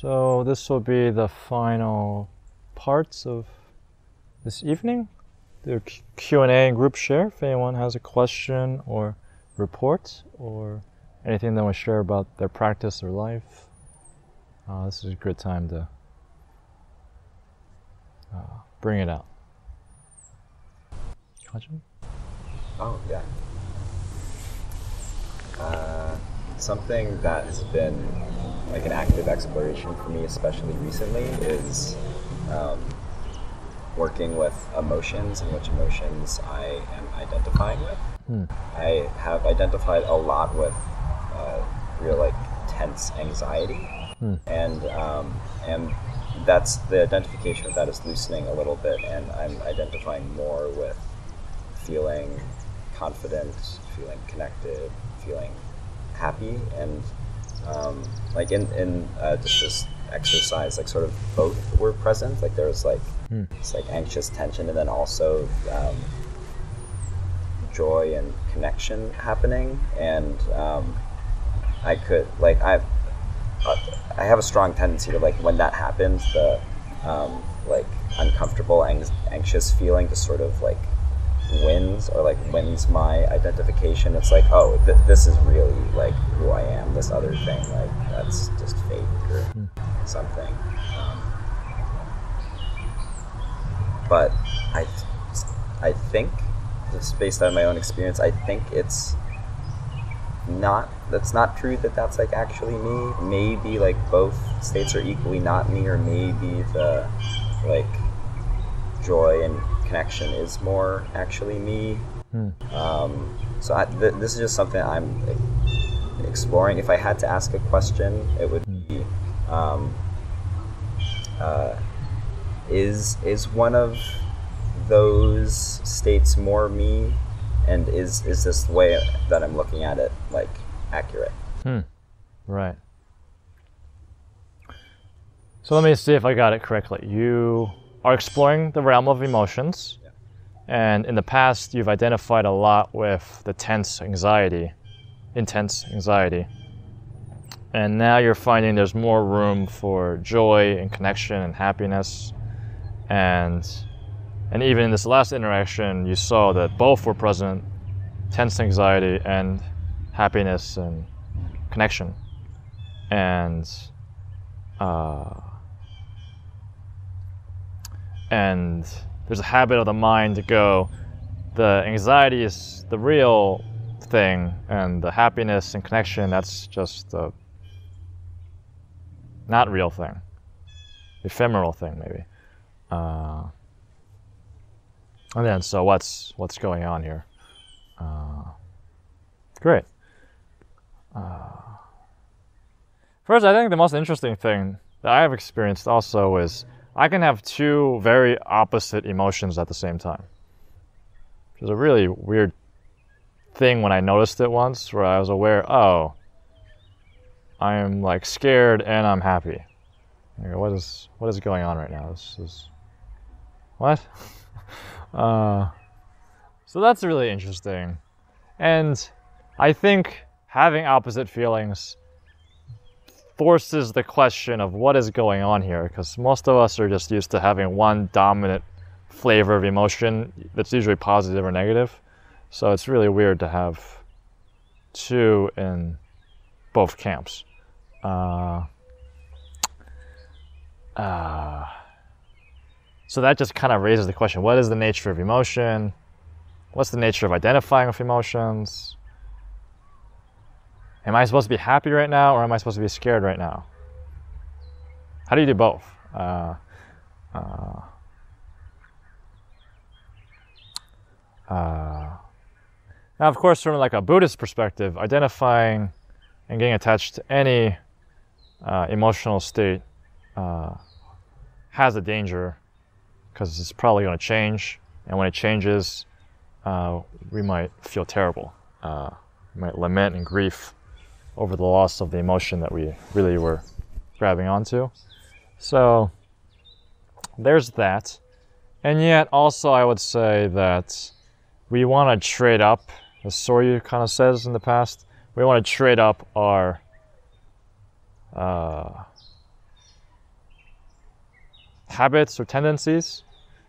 So this will be the final parts of this evening. The Q&A and group share if anyone has a question or report or anything they want to share about their practice or life. This is a good time to bring it out. Question? Oh, yeah. Something that has been like an active exploration for me, especially recently, is working with emotions and which emotions I am identifying with. I have identified a lot with real like tense anxiety, and that's the identification of that is loosening a little bit, and I'm identifying more with feeling confident, feeling connected, feeling happy, and like in just this exercise, like sort of both were present. Like there was like this like anxious tension, and then also joy and connection happening. And I could like I have a strong tendency to like when that happens, the like uncomfortable, anxious feeling just sort of like wins my identification. It's like, oh, this is really like who I am. This other thing, like that's just fake or something. But I think, just based on my own experience, I think that's not true that's like actually me. Maybe like both states are equally not me, or maybe the like joy and connection is more actually me. So this is just something I'm exploring. If I had to ask a question, it would be, is one of those states more me, and is this way that I'm looking at it like accurate? Right. So let me see if I got it correctly. You are exploring the realm of emotions, and in the past you've identified a lot with the intense anxiety, and now you're finding there's more room for joy and connection and happiness, and even in this last interaction you saw that both were present, tense anxiety and happiness and connection, and there's a habit of the mind to go, the anxiety is the real thing, and the happiness and connection, that's just a not real thing, ephemeral thing maybe. And then, so what's going on here? Great. First, I think the most interesting thing that I have experienced also is I can have two very opposite emotions at the same time. Which is a really weird thing when I noticed it once, where I was aware, oh, I am like scared and I'm happy. I go, what is going on right now? This is what? So that's really interesting. And I think having opposite feelings forces the question of what is going on here, because most of us are just used to having one dominant flavor of emotion that's usually positive or negative. So it's really weird to have two in both camps. So that just kind of raises the question, what is the nature of emotion? What's the nature of identifying with emotions? Am I supposed to be happy right now, or am I supposed to be scared right now? How do you do both? Now, of course, from like a Buddhist perspective, identifying and getting attached to any emotional state has a danger, because it's probably going to change, and when it changes, we might feel terrible. We might lament and grief over the loss of the emotion that we really were grabbing onto. So there's that. And yet also I would say that we want to trade up, as Soryu kind of says in the past, we want to trade up our habits or tendencies.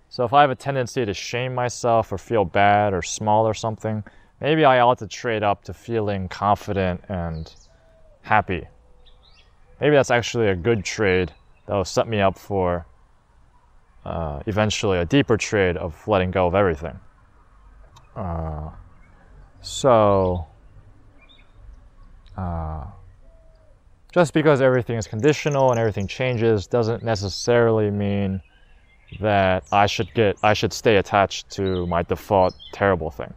So if I have a tendency to shame myself or feel bad or small or something, maybe I ought to trade up to feeling confident and happy. Maybe that's actually a good trade that will set me up for eventually a deeper trade of letting go of everything. Just because everything is conditional and everything changes doesn't necessarily mean that I should stay attached to my default terrible thing.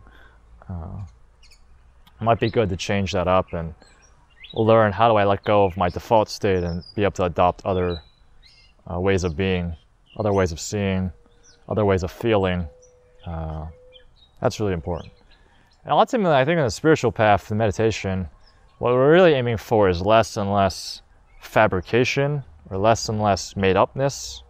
It might be good to change that up and learn how do I let go of my default state and be able to adopt other ways of being, other ways of seeing, other ways of feeling. That's really important. And ultimately, I think in the spiritual path, the meditation, what we're really aiming for is less and less fabrication or less and less made-upness.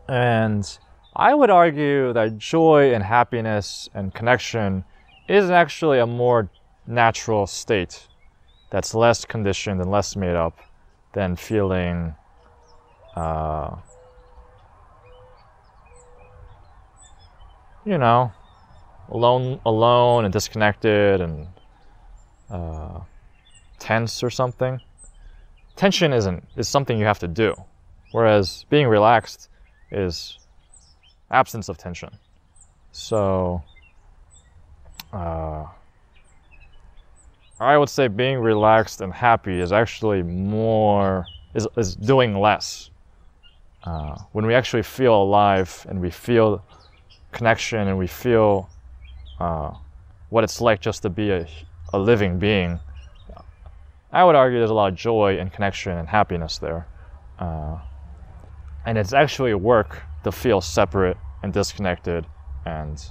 And I would argue that joy and happiness and connection is actually a more natural state that's less conditioned and less made up than feeling alone and disconnected and tense or something. Tension is something you have to do, whereas being relaxed is absence of tension. So I would say being relaxed and happy is actually is doing less. When we actually feel alive and we feel connection and we feel what it's like just to be a living being, I would argue there's a lot of joy and connection and happiness there. And it's actually work to feel separate and disconnected and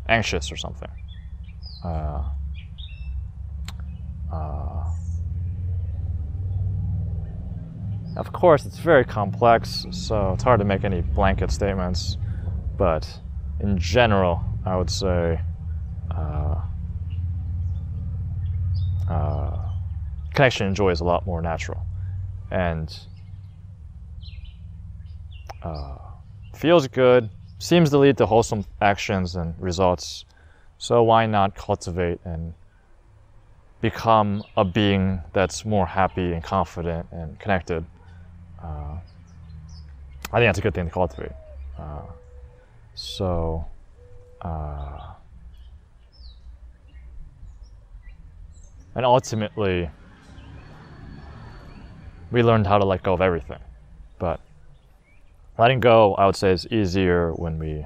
anxious or something. Of course, it's very complex, so it's hard to make any blanket statements. But in general, I would say connection and joy is a lot more natural and feels good, seems to lead to wholesome actions and results. So why not cultivate and become a being that's more happy and confident and connected? I think that's a good thing to cultivate. And ultimately, we learned how to let go of everything. But letting go, I would say, is easier when we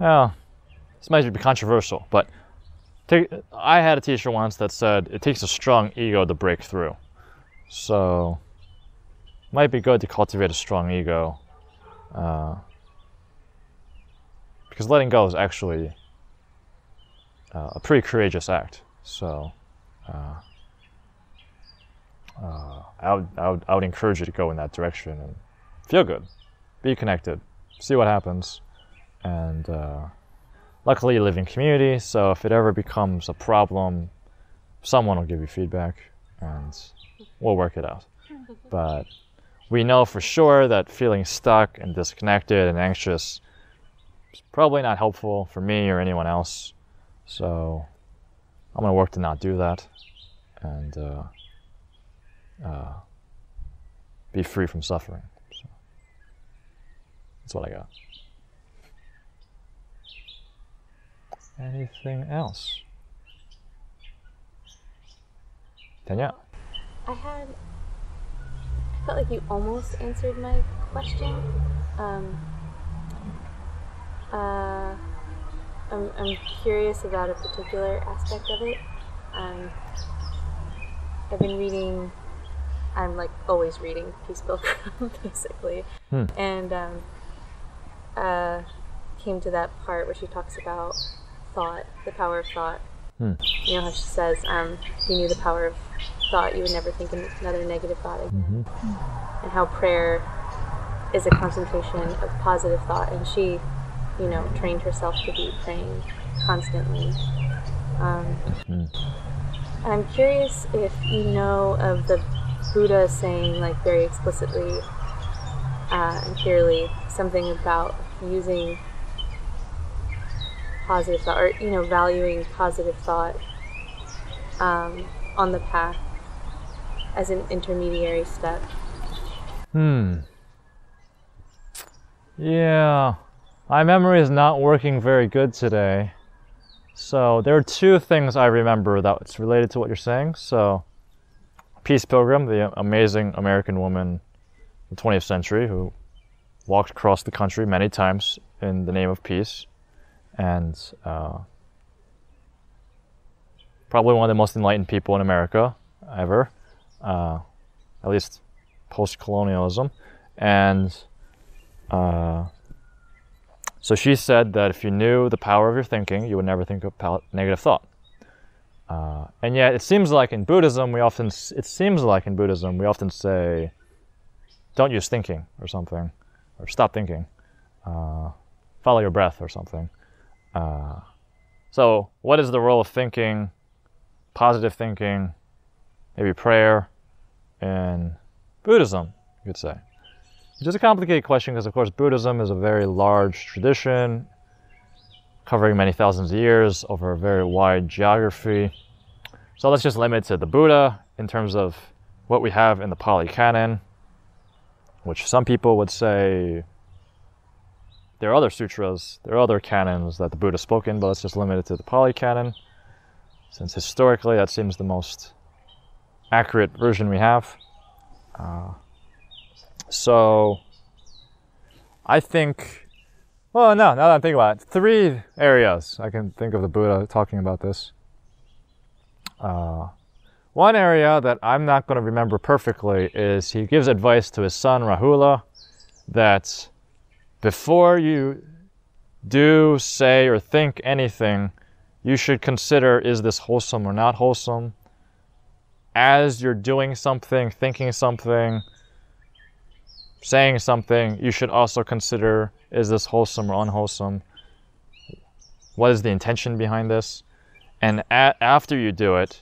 well, this might be controversial, but I had a teacher once that said it takes a strong ego to break through. So it might be good to cultivate a strong ego, because letting go is actually a pretty courageous act. So I would encourage you to go in that direction and feel good, be connected, see what happens. And luckily you live in community, so if it ever becomes a problem, someone will give you feedback and we'll work it out. But we know for sure that feeling stuck and disconnected and anxious is probably not helpful for me or anyone else. So I'm going to work to not do that and be free from suffering. So that's what I got. Anything else? Tanya? I felt like you almost answered my question. I'm curious about a particular aspect of it. I've been reading, I'm like always reading Peace Pilgrim, basically. And came to that part where she talks about thought, the power of thought. You know how she says, if you knew the power of thought, you would never think another negative thought again. And how prayer is a concentration of positive thought, and she, you know, trained herself to be praying constantly. I'm curious if you know of the Buddha saying, like, very explicitly and clearly something about using positive thought, or, you know, valuing positive thought on the path as an intermediary step. Yeah, my memory is not working very good today. So there are two things I remember that's related to what you're saying. So Peace Pilgrim, the amazing American woman in the 20th century who walked across the country many times in the name of peace, and probably one of the most enlightened people in America ever, at least post-colonialism. And so she said that if you knew the power of your thinking, you would never think of negative thought. And yet it seems like in Buddhism, we often say, don't use thinking or something, or stop thinking, follow your breath or something. So what is the role of thinking, positive thinking, maybe prayer in Buddhism, you could say? Which is a complicated question because, of course, Buddhism is a very large tradition covering many thousands of years over a very wide geography. So let's just limit to the Buddha in terms of what we have in the Pali Canon, which some people would say there are other sutras, there are other canons that the Buddha spoke in, but let's just limit it to the Pali Canon, since historically that seems the most accurate version we have. So I think, well, no, now that I'm thinking about it, 3 areas I can think of the Buddha talking about this. One area that I'm not going to remember perfectly is he gives advice to his son Rahula that before you do, say, or think anything, you should consider, is this wholesome or not wholesome? As you're doing something, thinking something, saying something, you should also consider, is this wholesome or unwholesome? What is the intention behind this? And after you do it,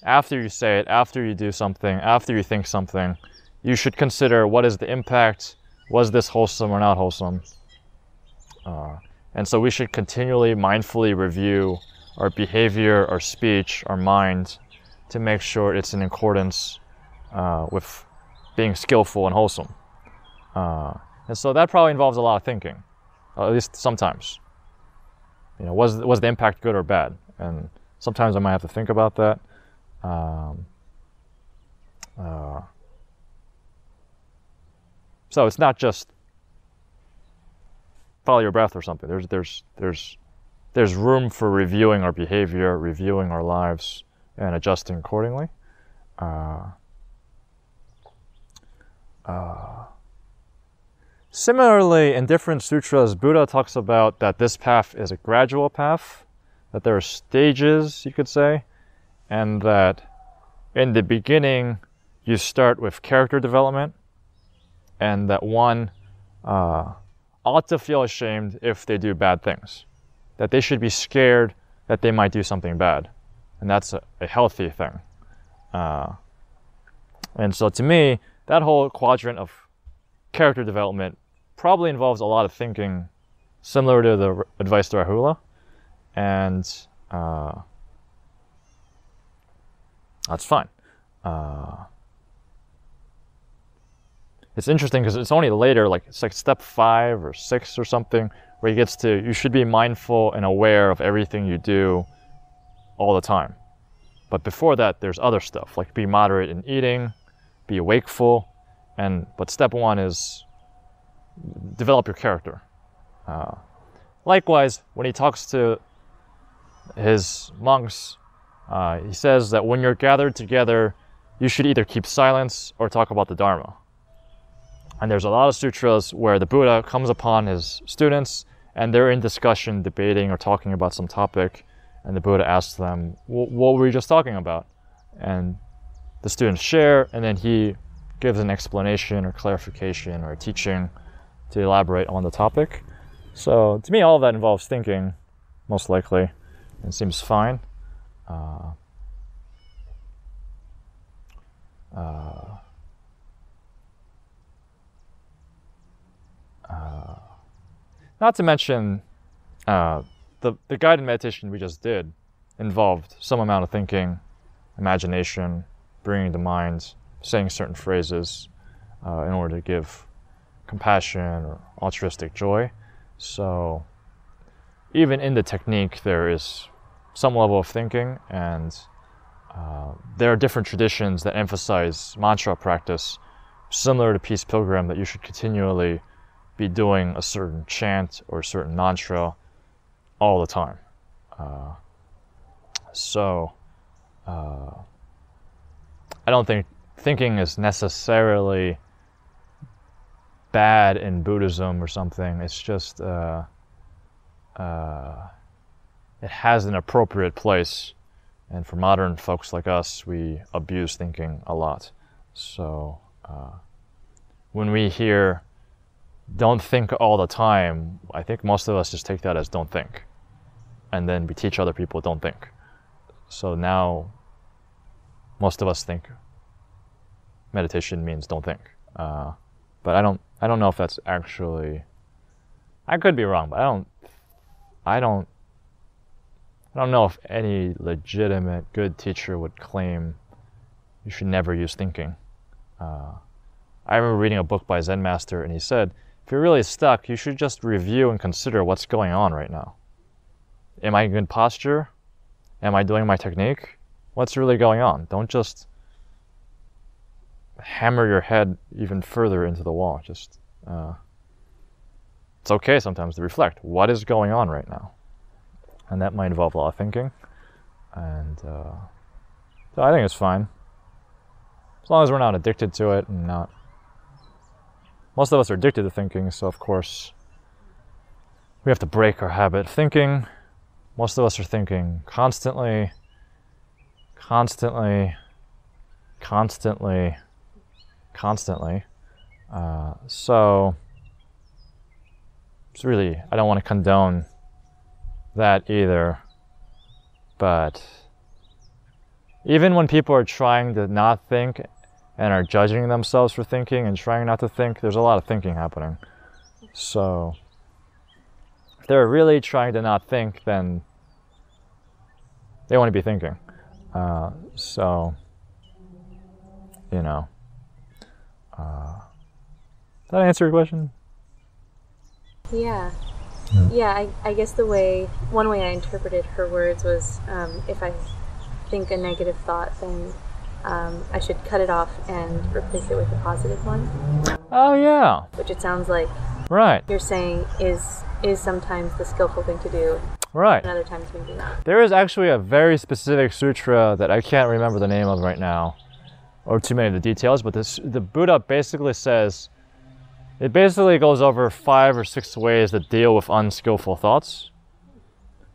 after you say it, after you do something, after you think something, you should consider, what is the impact? Was this wholesome or not wholesome? And so we should continually mindfully review our behavior, our speech, our mind, to make sure it's in accordance with being skillful and wholesome. And so that probably involves a lot of thinking, at least sometimes. You know, was the impact good or bad? And sometimes I might have to think about that. So it's not just follow your breath or something. There's room for reviewing our behavior, reviewing our lives, and adjusting accordingly. Similarly, in different sutras, Buddha talks about that this path is a gradual path, that there are stages, you could say, and that in the beginning you start with character development, and that one ought to feel ashamed if they do bad things, that they should be scared that they might do something bad, and that's a healthy thing. And so to me, that whole quadrant of character development probably involves a lot of thinking, similar to the advice to Rahula, and that's fine. It's interesting because it's only later, like it's like step 5 or 6 or something, where he gets to, you should be mindful and aware of everything you do all the time. But before that, there's other stuff, like be moderate in eating, be wakeful, but step 1 is develop your character. Likewise, when he talks to his monks, he says that when you're gathered together, you should either keep silence or talk about the Dharma. And there's a lot of sutras where the Buddha comes upon his students and they're in discussion, debating or talking about some topic, and the Buddha asks them, what were you just talking about? And the students share, and then he gives an explanation or clarification or teaching to elaborate on the topic. So to me, all of that involves thinking, most likely, and seems fine. Not to mention, the guided meditation we just did involved some amount of thinking, imagination, bringing the mind, saying certain phrases in order to give compassion or altruistic joy. So even in the technique, there is some level of thinking, and there are different traditions that emphasize mantra practice, similar to Peace Pilgrim, that you should continually be doing a certain chant or a certain mantra all the time. I don't think thinking is necessarily bad in Buddhism or something. It's just it has an appropriate place, and for modern folks like us, we abuse thinking a lot. So when we hear "don't think all the time," I think most of us just take that as "don't think," and then we teach other people "don't think." So now most of us think meditation means "don't think," but I don't know if that's actually. I could be wrong, but I don't know if any legitimate good teacher would claim you should never use thinking. I remember reading a book by a Zen master, and he said, if you're really stuck, you should just review and consider what's going on right now. Am I in good posture? Am I doing my technique? What's really going on? Don't just hammer your head even further into the wall. Just it's okay sometimes to reflect. What is going on right now? And that might involve a lot of thinking. And so I think it's fine. As long as we're not addicted to it and not... Most of us are addicted to thinking, so of course we have to break our habit of thinking. Most of us are thinking constantly. So it's really, I don't want to condone that either, but even when people are trying to not think and are judging themselves for thinking and trying not to think, there's a lot of thinking happening. So if they're really trying to not think, then they want to be thinking. So, you know, does that answer your question? Yeah. Yeah, I guess one way I interpreted her words was, if I think a negative thought, then I should cut it off and replace it with a positive one. Oh, yeah. Which it sounds like right. You're saying is sometimes the skillful thing to do. Right. And other times maybe not. There is actually a very specific sutra that I can't remember the name of right now, or too many of the details, but the Buddha basically says, it basically goes over 5 or 6 ways to deal with unskillful thoughts.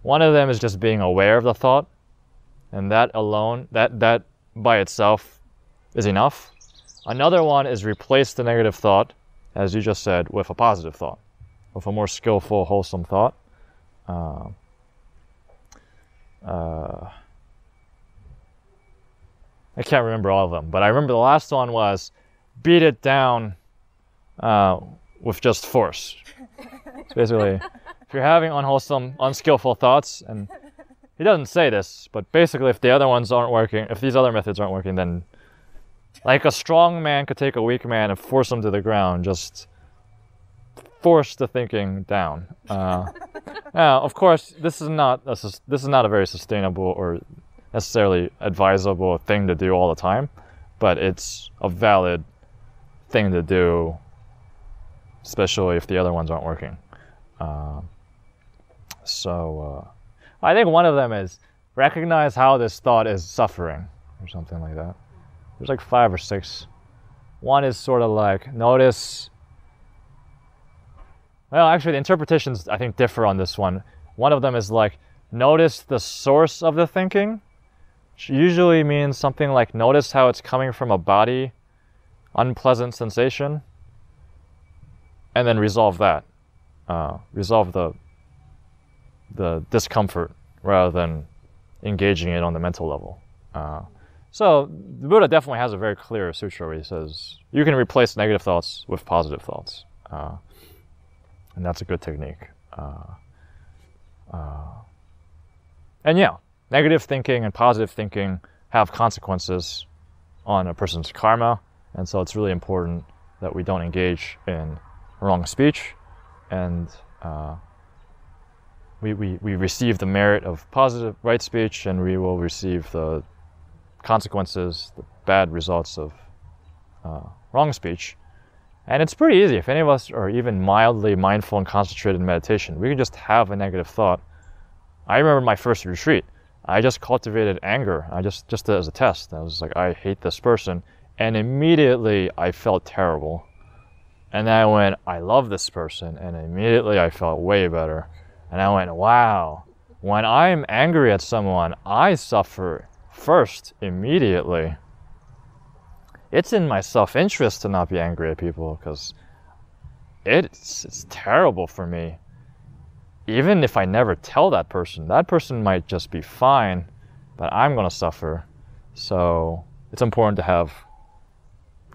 One of them is just being aware of the thought, and that alone, that by itself is enough. Another one is replace the negative thought, as you just said, with a positive thought, with a more skillful, wholesome thought. I can't remember all of them, but I remember the last one was beat it down with just force. So basically, if you're having unwholesome, unskillful thoughts, and he doesn't say this, but basically if the other ones aren't working, if these other methods aren't working, then like a strong man could take a weak man and force him to the ground, just force the thinking down. Now, of course, this is not a very sustainable or necessarily advisable thing to do all the time, but it's a valid thing to do, especially if the other ones aren't working. I think one of them is recognize how this thought is suffering, or something like that. There's like 5 or 6. One is sort of like notice. Well, actually, the interpretations I think differ on this one. One of them is like notice the source of the thinking, which usually means something like notice how it's coming from a body, unpleasant sensation, and then resolve that. Resolve the discomfort rather than engaging it on the mental level. So the Buddha definitely has a very clear sutra where he says you can replace negative thoughts with positive thoughts, and that's a good technique. And yeah, negative thinking and positive thinking have consequences on a person's karma, and so it's really important that we don't engage in wrong speech, and we receive the merit of positive right speech, and we will receive the consequences, the bad results of wrong speech. And it's pretty easy. If any of us are even mildly mindful and concentrated in meditation, we can just have a negative thought. I remember my first retreat. I just cultivated anger. I just did it as a test. I was like, I hate this person. And immediately I felt terrible. And then I went, I love this person. And immediately I felt way better. And I went, wow, when I'm angry at someone, I suffer first immediately. It's in my self-interest to not be angry at people because it's terrible for me. Even if I never tell that person might just be fine, but I'm going to suffer. So it's important to have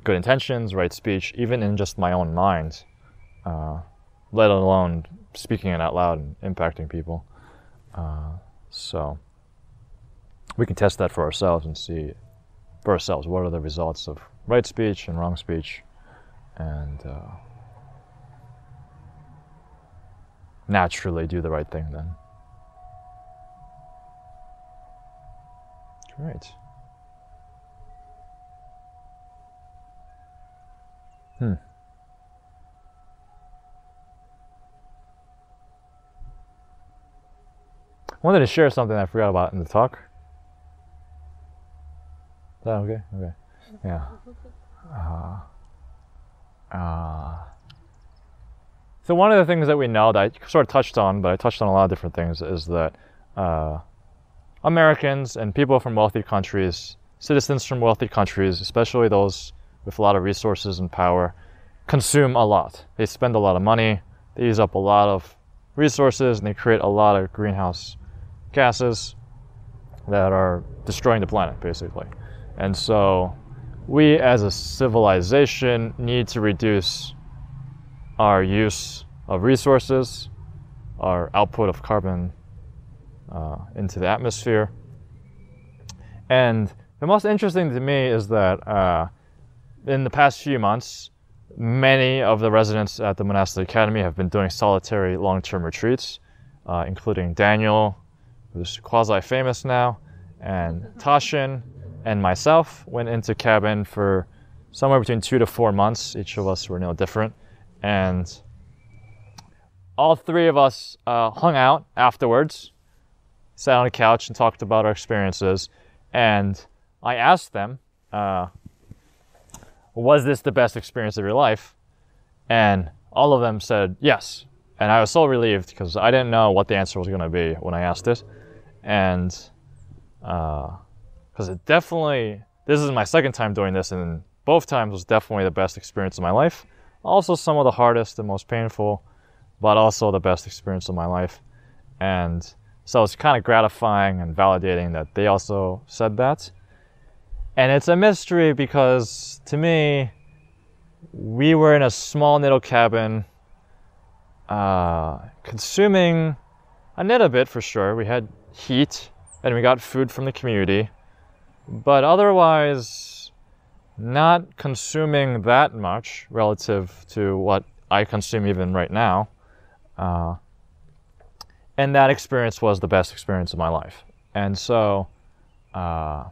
good intentions, right speech, even in just my own mind, let alone speaking it out loud and impacting people. So we can test that for ourselves and see for ourselves what are the results of right speech and wrong speech, and naturally do the right thing then. Great. I wanted to share something I forgot about in the talk. Is that okay? Okay. Yeah. So one of the things that we know that I sort of touched on, but I touched on a lot of different things, is that Americans and people from wealthy countries, citizens from wealthy countries, especially those with a lot of resources and power, consume a lot. They spend a lot of money, they use up a lot of resources, and they create a lot of greenhouse gases that are destroying the planet, basically. And so we as a civilization need to reduce our use of resources, our output of carbon into the atmosphere. And the most interesting to me is that in the past few months, many of the residents at the Monastic Academy have been doing solitary long-term retreats, including Daniel, who's quasi-famous now, and Tashin and myself went into cabin for somewhere between 2 to 4 months. Each of us were no different. And all three of us hung out afterwards, sat on the couch and talked about our experiences. And I asked them, was this the best experience of your life? And all of them said yes. And I was so relieved because I didn't know what the answer was going to be when I asked it. And because it definitely, this is my second time doing this, and both times was definitely the best experience of my life. Also some of the hardest and most painful, but also the best experience of my life. And so it's kind of gratifying and validating that they also said that. And it's a mystery because, to me, we were in a small little cabin, consuming a little bit for sure. We had heat and we got food from the community, but otherwise not consuming that much relative to what I consume even right now. And that experience was the best experience of my life. And so I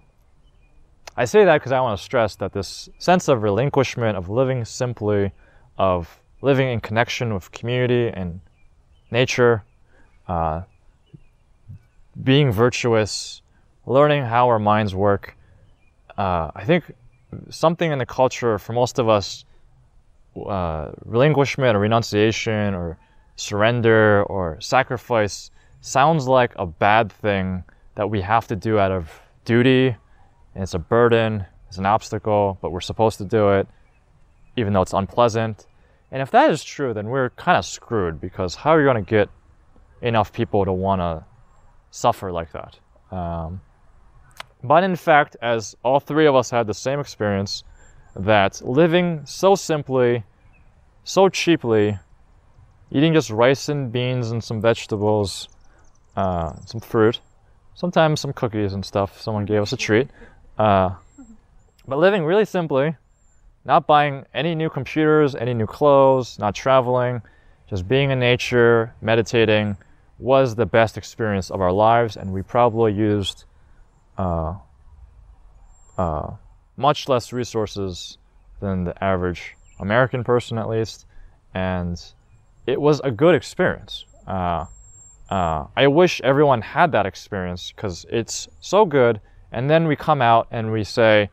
say that because I want to stress that this sense of relinquishment, of living simply, of living in connection with community and nature, being virtuous, learning how our minds work. I think something in the culture for most of us, relinquishment or renunciation or surrender or sacrifice sounds like a bad thing that we have to do out of duty, and it's a burden, it's an obstacle, but we're supposed to do it even though it's unpleasant. And if that is true, then we're kind of screwed, because how are you going to get enough people to want to suffer like that? But in fact, as all three of us had the same experience, that living so simply, so cheaply, eating just rice and beans and some vegetables, some fruit, sometimes some cookies and stuff, someone gave us a treat, but living really simply, not buying any new computers, any new clothes, not traveling, just being in nature, meditating, was the best experience of our lives, and we probably used much less resources than the average American person, at least, and it was a good experience. I wish everyone had that experience because it's so good, and then we come out and we say,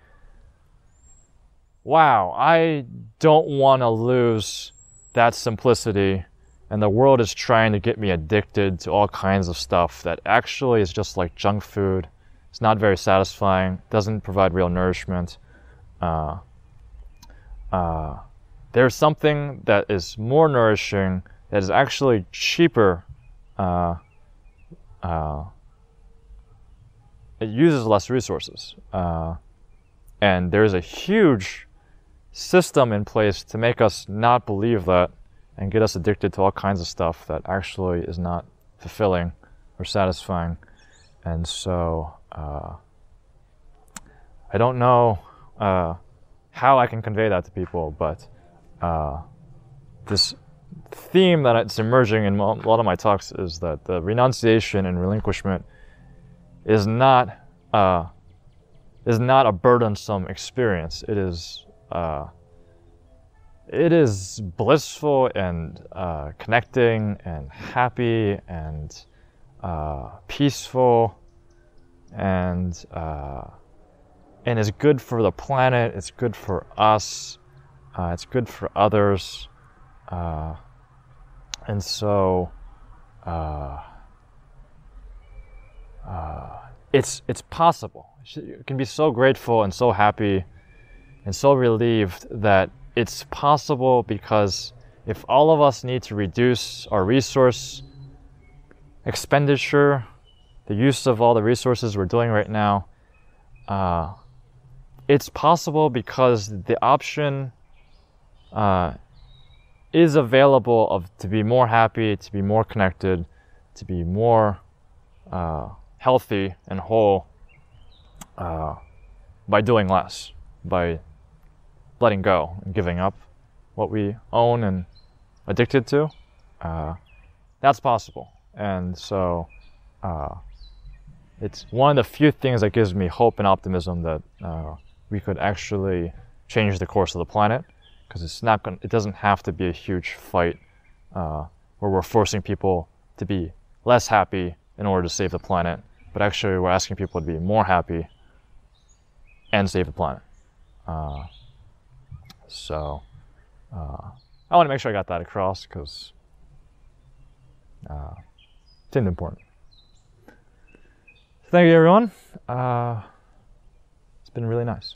wow, I don't want to lose that simplicity, and the world is trying to get me addicted to all kinds of stuff that actually is just like junk food. It's not very satisfying, doesn't provide real nourishment. There's something that is more nourishing, that is actually cheaper. It uses less resources. And there's a huge system in place to make us not believe that and get us addicted to all kinds of stuff that actually is not fulfilling or satisfying. And so I don't know how I can convey that to people, but this theme that it's emerging in a lot of my talks is that the renunciation and relinquishment is not a burdensome experience. It is blissful and connecting and happy and peaceful, and it's good for the planet. It's good for us. It's good for others. And so it's possible. You can be so grateful and so happy and so relieved that it's possible, because if all of us need to reduce our resource expenditure, the use of all the resources we're doing right now, it's possible because the option is available to be more happy, to be more connected, to be more healthy and whole by doing less, by letting go and giving up what we own and addicted to. That's possible. And so it's one of the few things that gives me hope and optimism that we could actually change the course of the planet, because it doesn't have to be a huge fight where we're forcing people to be less happy in order to save the planet, but actually we're asking people to be more happy and save the planet. So I want to make sure I got that across, because it's important. Thank you, everyone. It's been really nice.